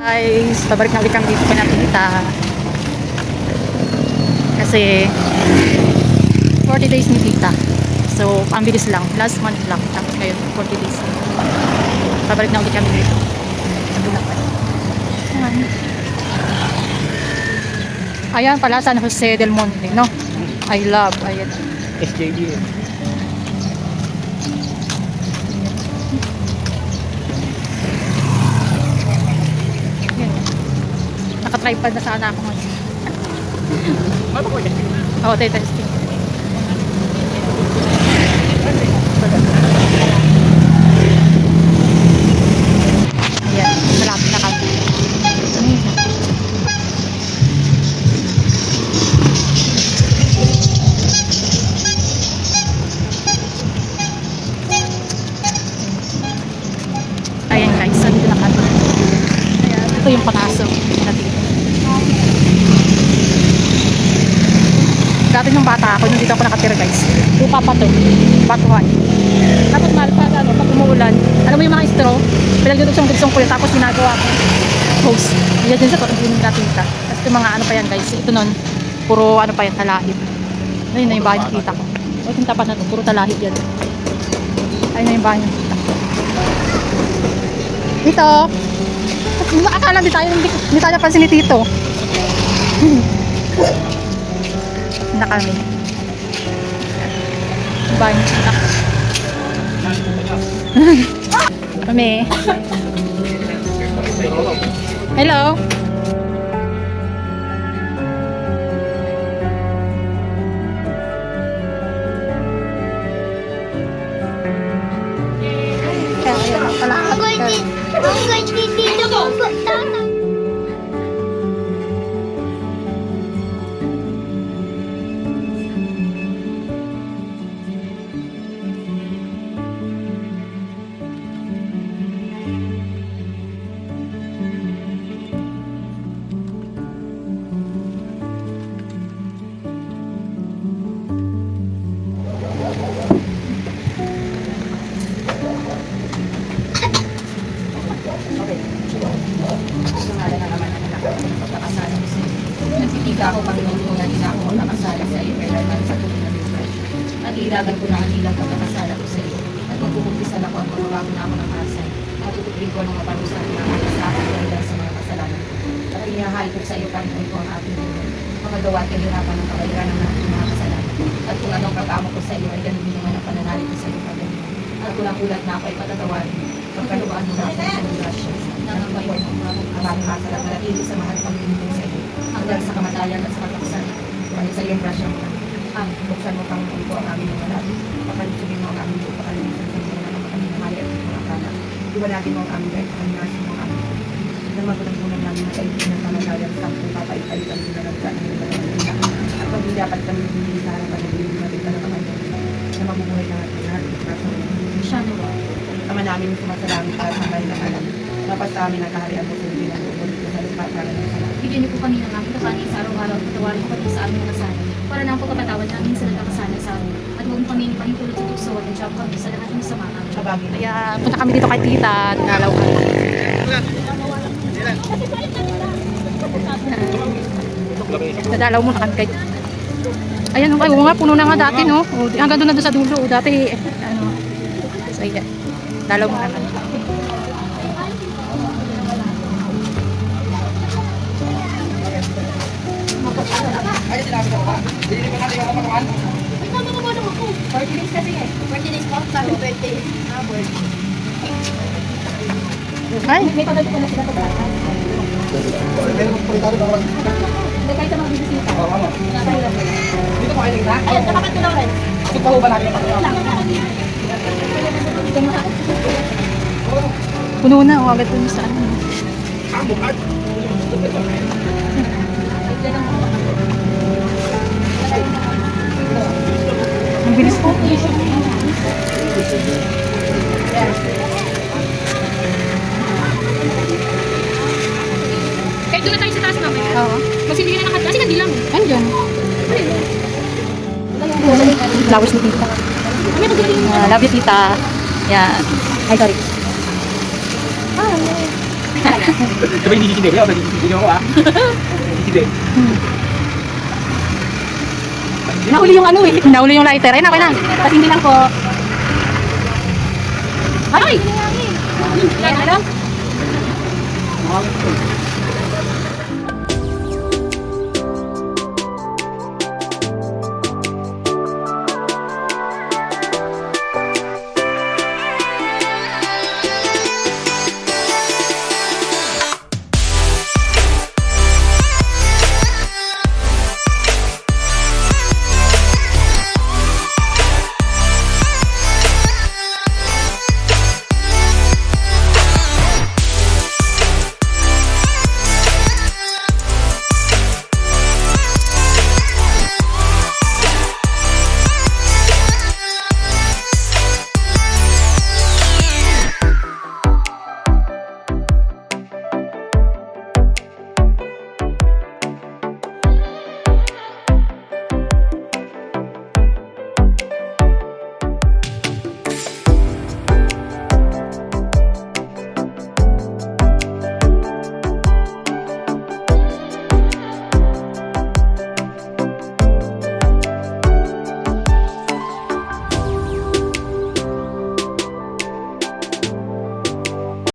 Guys, pabalik na ulit kami dito kay Tita. Kasi 40 days ni Tita. So, ang bilis lang. Last month lang. Tapos ngayon, 40 days. Pabalik na ulit kami dito. Sa Bulacan. Ayan pala, San Jose del Monte, no? I love. Ayan. SJB. Naka-tripod na sana ako ngayon. Oo, testing. Ayan, malapit na kami. Ayan guys, dito na kami. Ayan, ito yung panasok natin. Dati nung bata ako, nung dito ako nakatira guys, lupa pa to, batuhan. Tapos mahal pa, pag umuulan, alam mo yung mga straw, pinagdudugsong-dugsong ko yun, tapos ginagawa ko hose. Yan din sa pag-inom natin ita. Tapos yung mga ano pa yan guys, ito nun, puro ano pa yan, talahib. Ayun na yung bahay ng tita ko. O itong tapat na to, puro talahib yan. Ayun na yung bahay ng tita ko. Tito! Akala di tayo napansin ni Tito. Na kami. Bahay ng tita ko. Kami. Hello. Nagtitiga ako Panginoon ko na hindi na ako makakasala sa iyo kaya naman sa tuloy na refresh. At ilagan ko na ang ilang pagkakasala ko sa iyo. At magpupumpisan ako at magbabago na ako ng asay. At tutupin ko ang mga parusa ng mga kasalanan dahil sa mga kasalanan ko. At inihahay ko sa iyo Panginoon ko ang aking buhay. Magagawa at kahirapan ng kabayaran ng aking mga kasalanan. At kung anong pag-amo ko sa iyo ay ganun din naman ang pananalig ko sa iyo Panginoon. At kulang-kulat na ako ay patatawarin. Pagkalubaan mo na ako sa mga grasya. Nangangayon ang aming asal at manatili sa mahal Panginoon sa iyo. Hanggang sa kamatayan at sa katapusan. Dahil sa iyong grasya mo buksan mo Panginoon ko ang aming mga labi. Pakalusugin mo ang aming buong pakalimitan sa mga ng aming namali at mga akala. Iwanagin mo ang aming kahit panginasin mo ang aming buong. Nang magulang namin na kayo ng kamatayan sa kung papait-paitan din na lang sa aming mga kanila. At pag hindi dapat kami hindi sa harapan ng hindi natin ka na Panginoon na mabubuhay na natin lahat ng kaso. Siya naman. Ama namin sumasalangit para sa bahay ng alam. Mapas sa amin ang kaharian mo sa hindi ng bukod ko sa lupa para ng salamat. Bigyan niyo po kami ng aming kapanin sa araw-araw at patawarin po kami sa aming mga sana. Para na ang pagkapatawad namin sa nagkakasala sa amin. At huwag mo kami ipahintulot sa tukso at ang kami sa lahat ng sama namin. Sabagin. Kaya punta kami dito kay Tita at nalaw kami. Nadalaw muna kami kay. Ayan, ay, nga, puno na nga dati, no? O, hanggang doon na doon sa dulo. O, dati, ano, so, ayan. Dalaw muna kami. Ay, sinabi ko ba? Hindi pa natin yung kapatuan? Ay, tama naman ako. 40 days kasi eh. 40 days pa. Sabi 20. Ay, May pagod ko na sila ito. Hindi kahit sa mga bibisita. Dito mo kayo na? Ayun, nakakat ko lang rin. Ito pa ho ba natin yung kapatuan? puno na. O, agad doon sa ano. Ang bilis po. Kahit doon na tayo sa taas namin. Oo. Mas hindi na nakat. Kasi kandilang. Andyan. Flowers ni Tita. Love you, Tita. Yan. Ay, sorry. Ito ba hindi sisibig? Ako, hindi ako ah. Sisibig. Nahuli yung ano eh. Nahuli yung lighter. Ayun, okay na. Tapos hindi lang po. Ay! Yan, ano?